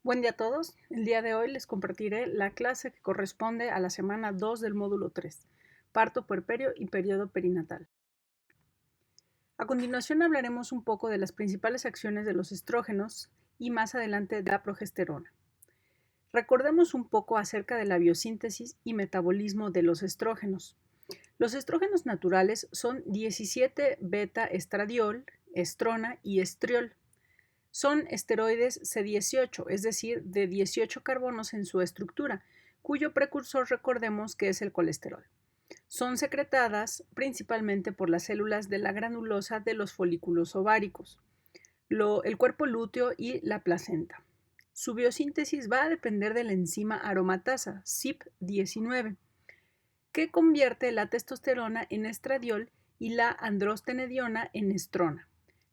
Buen día a todos. El día de hoy les compartiré la clase que corresponde a la semana 2 del módulo 3, parto puerperio y periodo perinatal. A continuación hablaremos un poco de las principales acciones de los estrógenos y más adelante de la progesterona. Recordemos un poco acerca de la biosíntesis y metabolismo de los estrógenos. Los estrógenos naturales son 17 beta-estradiol, estrona y estriol. Son esteroides C18, es decir, de 18 carbonos en su estructura, cuyo precursor recordemos que es el colesterol. Son secretadas principalmente por las células de la granulosa de los folículos ováricos, el cuerpo lúteo y la placenta. Su biosíntesis va a depender de la enzima aromatasa, CYP19, que convierte la testosterona en estradiol y la androstenediona en estrona.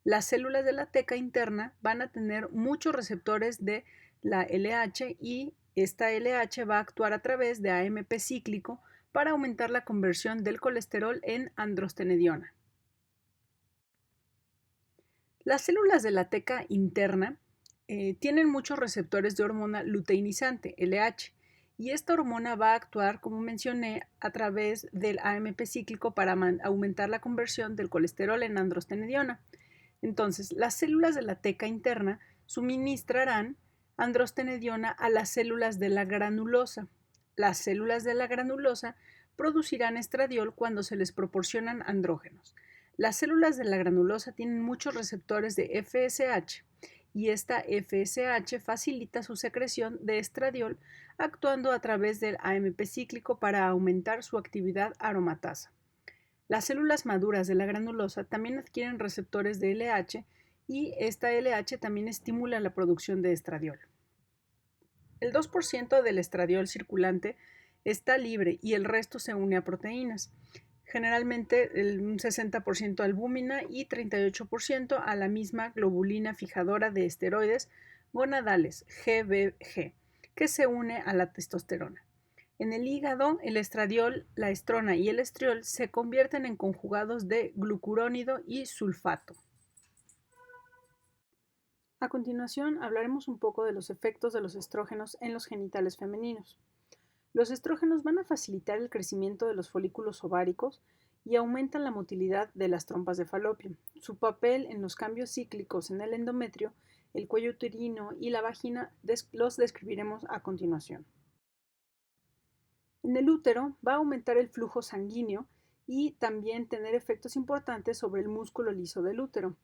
Las células de la teca interna van a tener muchos receptores de la LH y esta LH va a actuar a través de AMP cíclico para aumentar la conversión del colesterol en androstenediona. Las células de la teca interna tienen muchos receptores de hormona luteinizante, LH, y esta hormona va a actuar, como mencioné, a través del AMP cíclico para aumentar la conversión del colesterol en androstenediona. Entonces, las células de la teca interna suministrarán androstenediona a las células de la granulosa. Las células de la granulosa producirán estradiol cuando se les proporcionan andrógenos. Las células de la granulosa tienen muchos receptores de FSH y esta FSH facilita su secreción de estradiol actuando a través del AMP cíclico para aumentar su actividad aromatasa. Las células maduras de la granulosa también adquieren receptores de LH y esta LH también estimula la producción de estradiol. El 2% del estradiol circulante está libre y el resto se une a proteínas, generalmente un 60% a albúmina y 38% a la misma globulina fijadora de esteroides gonadales, GBG, que se une a la testosterona. En el hígado, el estradiol, la estrona y el estriol se convierten en conjugados de glucurónido y sulfato. A continuación, hablaremos un poco de los efectos de los estrógenos en los genitales femeninos. Los estrógenos van a facilitar el crecimiento de los folículos ováricos y aumentan la motilidad de las trompas de falopio. Su papel en los cambios cíclicos en el endometrio, el cuello uterino y la vagina los describiremos a continuación. En el útero va a aumentar el flujo sanguíneo y también tener efectos importantes sobre el músculo liso del útero.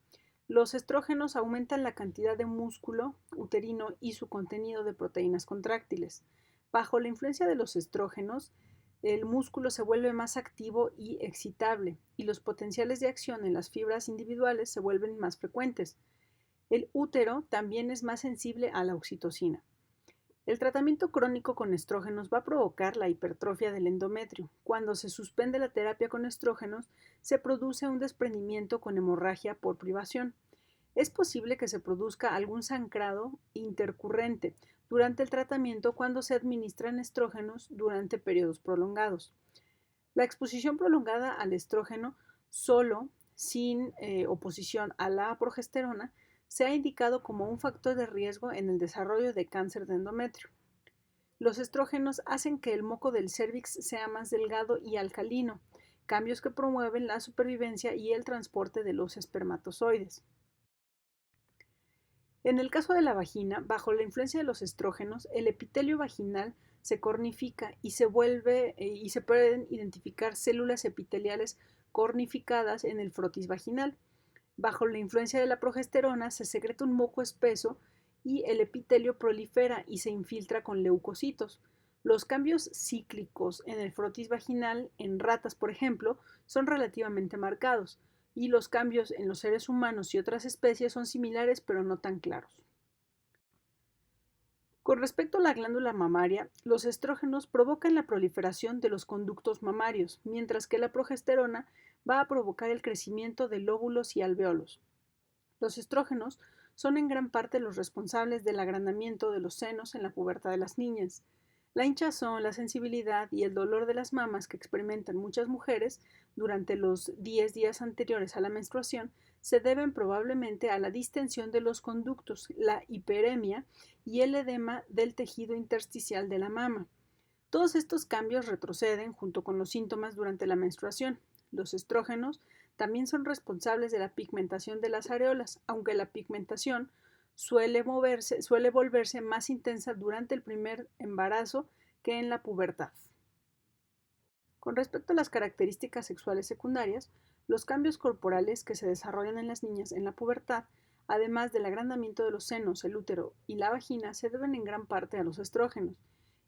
Los estrógenos aumentan la cantidad de músculo uterino y su contenido de proteínas contráctiles. Bajo la influencia de los estrógenos, el músculo se vuelve más activo y excitable, y los potenciales de acción en las fibras individuales se vuelven más frecuentes. El útero también es más sensible a la oxitocina. El tratamiento crónico con estrógenos va a provocar la hipertrofia del endometrio. Cuando se suspende la terapia con estrógenos, se produce un desprendimiento con hemorragia por privación. Es posible que se produzca algún sangrado intercurrente durante el tratamiento cuando se administran estrógenos durante periodos prolongados. La exposición prolongada al estrógeno solo, sin oposición a la progesterona, se ha indicado como un factor de riesgo en el desarrollo de cáncer de endometrio. Los estrógenos hacen que el moco del cérvix sea más delgado y alcalino, cambios que promueven la supervivencia y el transporte de los espermatozoides. En el caso de la vagina, bajo la influencia de los estrógenos, el epitelio vaginal se cornifica y se pueden identificar células epiteliales cornificadas en el frotis vaginal. Bajo la influencia de la progesterona se secreta un moco espeso y el epitelio prolifera y se infiltra con leucocitos. Los cambios cíclicos en el frotis vaginal en ratas, por ejemplo, son relativamente marcados, y los cambios en los seres humanos y otras especies son similares pero no tan claros. Con respecto a la glándula mamaria, los estrógenos provocan la proliferación de los conductos mamarios, mientras que la progesterona va a provocar el crecimiento de lóbulos y alvéolos. Los estrógenos son en gran parte los responsables del agrandamiento de los senos en la pubertad de las niñas. La hinchazón, la sensibilidad y el dolor de las mamas que experimentan muchas mujeres durante los 10 días anteriores a la menstruación se deben probablemente a la distensión de los conductos, la hiperemia y el edema del tejido intersticial de la mama. Todos estos cambios retroceden junto con los síntomas durante la menstruación. Los estrógenos también son responsables de la pigmentación de las areolas, aunque la pigmentación suele volverse más intensa durante el primer embarazo que en la pubertad. Con respecto a las características sexuales secundarias, los cambios corporales que se desarrollan en las niñas en la pubertad, además del agrandamiento de los senos, el útero y la vagina, se deben en gran parte a los estrógenos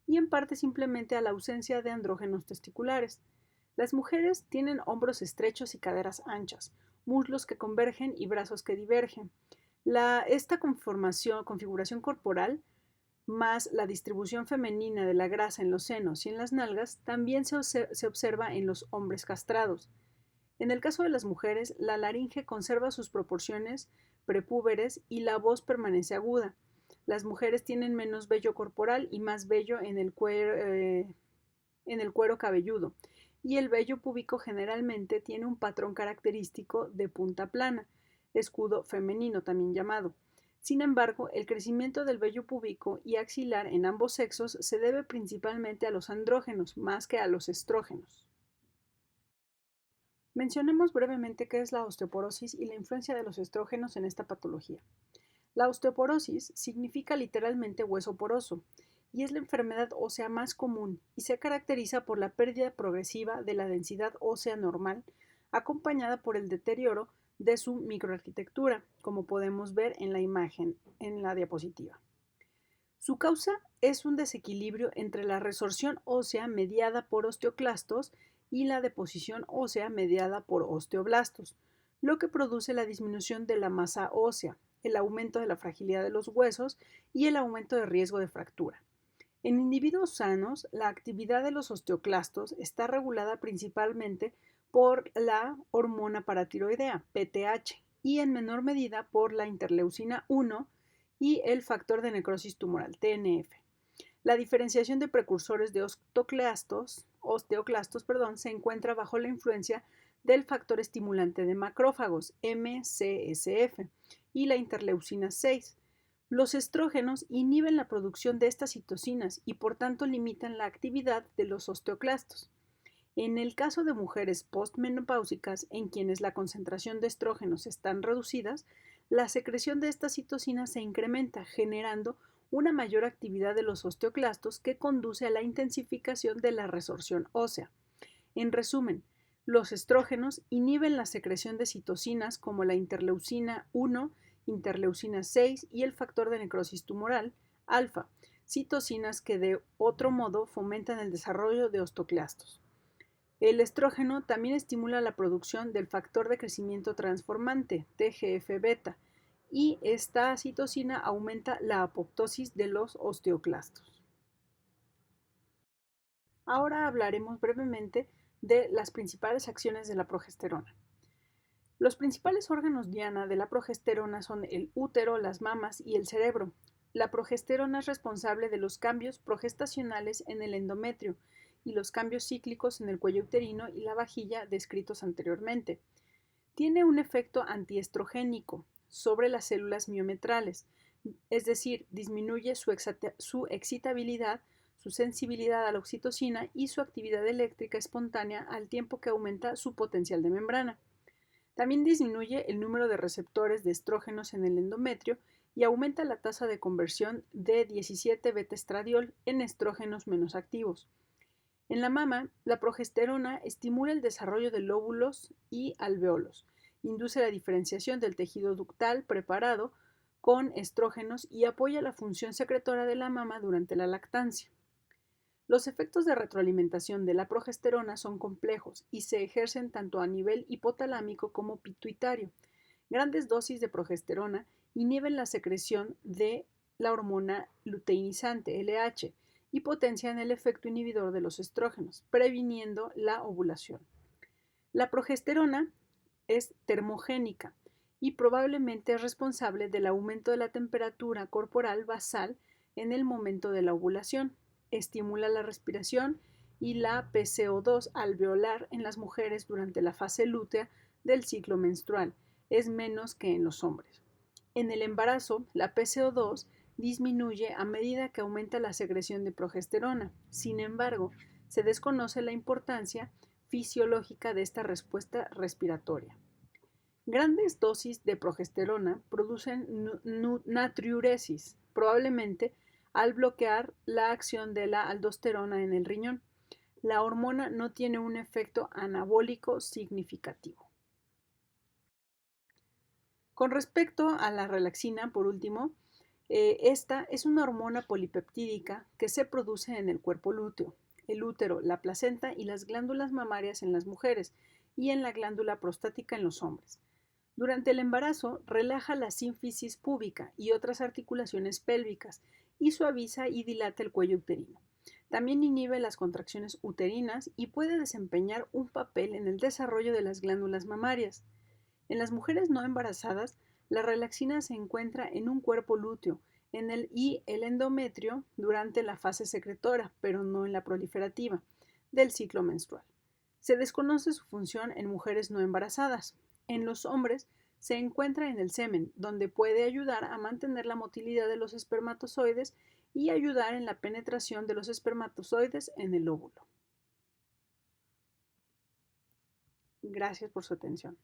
y en parte simplemente a la ausencia de andrógenos testiculares. Las mujeres tienen hombros estrechos y caderas anchas, muslos que convergen y brazos que divergen. Esta configuración corporal más la distribución femenina de la grasa en los senos y en las nalgas también se observa en los hombres castrados. En el caso de las mujeres, la laringe conserva sus proporciones prepúberes y la voz permanece aguda. Las mujeres tienen menos vello corporal y más vello en el cuero cabelludo, y el vello púbico generalmente tiene un patrón característico de punta plana, escudo femenino también llamado. Sin embargo, el crecimiento del vello púbico y axilar en ambos sexos se debe principalmente a los andrógenos más que a los estrógenos. Mencionemos brevemente qué es la osteoporosis y la influencia de los estrógenos en esta patología. La osteoporosis significa literalmente hueso poroso y es la enfermedad ósea más común y se caracteriza por la pérdida progresiva de la densidad ósea normal, acompañada por el deterioro de su microarquitectura, como podemos ver en la imagen en la diapositiva. Su causa es un desequilibrio entre la resorción ósea mediada por osteoclastos y la deposición ósea mediada por osteoblastos, lo que produce la disminución de la masa ósea, el aumento de la fragilidad de los huesos y el aumento de riesgo de fractura. En individuos sanos, la actividad de los osteoclastos está regulada principalmente por la hormona paratiroidea, PTH, y en menor medida por la interleucina 1 y el factor de necrosis tumoral, TNF. La diferenciación de precursores de osteoclastos, se encuentra bajo la influencia del factor estimulante de macrófagos, MCSF, y la interleucina 6. Los estrógenos inhiben la producción de estas citocinas y por tanto limitan la actividad de los osteoclastos. En el caso de mujeres postmenopáusicas en quienes la concentración de estrógenos están reducidas, la secreción de estas citocinas se incrementa, generando una mayor actividad de los osteoclastos que conduce a la intensificación de la resorción ósea. En resumen, los estrógenos inhiben la secreción de citocinas como la interleucina 1, interleucina 6 y el factor de necrosis tumoral, alfa, citocinas que de otro modo fomentan el desarrollo de osteoclastos. El estrógeno también estimula la producción del factor de crecimiento transformante, TGF-beta, y esta citocina aumenta la apoptosis de los osteoclastos. Ahora hablaremos brevemente de las principales acciones de la progesterona. Los principales órganos diana de la progesterona son el útero, las mamas y el cerebro. La progesterona es responsable de los cambios progestacionales en el endometrio y los cambios cíclicos en el cuello uterino y la vajilla descritos anteriormente. Tiene un efecto antiestrogénico sobre las células miometrales, es decir, disminuye su excitabilidad, su sensibilidad a la oxitocina y su actividad eléctrica espontánea al tiempo que aumenta su potencial de membrana. También disminuye el número de receptores de estrógenos en el endometrio y aumenta la tasa de conversión de 17-beta-estradiol en estrógenos menos activos. En la mama, la progesterona estimula el desarrollo de lóbulos y alvéolos, induce la diferenciación del tejido ductal preparado con estrógenos y apoya la función secretora de la mama durante la lactancia. Los efectos de retroalimentación de la progesterona son complejos y se ejercen tanto a nivel hipotalámico como pituitario. Grandes dosis de progesterona inhiben la secreción de la hormona luteinizante, LH, y potencian el efecto inhibidor de los estrógenos, previniendo la ovulación. La progesterona es termogénica y probablemente es responsable del aumento de la temperatura corporal basal en el momento de la ovulación. estimula la respiración y la PCO2 alveolar en las mujeres durante la fase lútea del ciclo menstrual. Es menos que en los hombres. En el embarazo, la PCO2 disminuye a medida que aumenta la secreción de progesterona. Sin embargo, se desconoce la importancia fisiológica de esta respuesta respiratoria. Grandes dosis de progesterona producen natriuresis, probablemente al bloquear la acción de la aldosterona en el riñón. La hormona no tiene un efecto anabólico significativo. Con respecto a la relaxina, por último, esta es una hormona polipeptídica que se produce en el cuerpo lúteo, el útero, la placenta y las glándulas mamarias en las mujeres y en la glándula prostática en los hombres. Durante el embarazo, relaja la sínfisis púbica y otras articulaciones pélvicas y suaviza y dilata el cuello uterino. También inhibe las contracciones uterinas y puede desempeñar un papel en el desarrollo de las glándulas mamarias. En las mujeres no embarazadas, la relaxina se encuentra en un cuerpo lúteo y el endometrio durante la fase secretora, pero no en la proliferativa, del ciclo menstrual. Se desconoce su función en mujeres no embarazadas. En los hombres se encuentra en el semen, donde puede ayudar a mantener la motilidad de los espermatozoides y ayudar en la penetración de los espermatozoides en el óvulo. Gracias por su atención.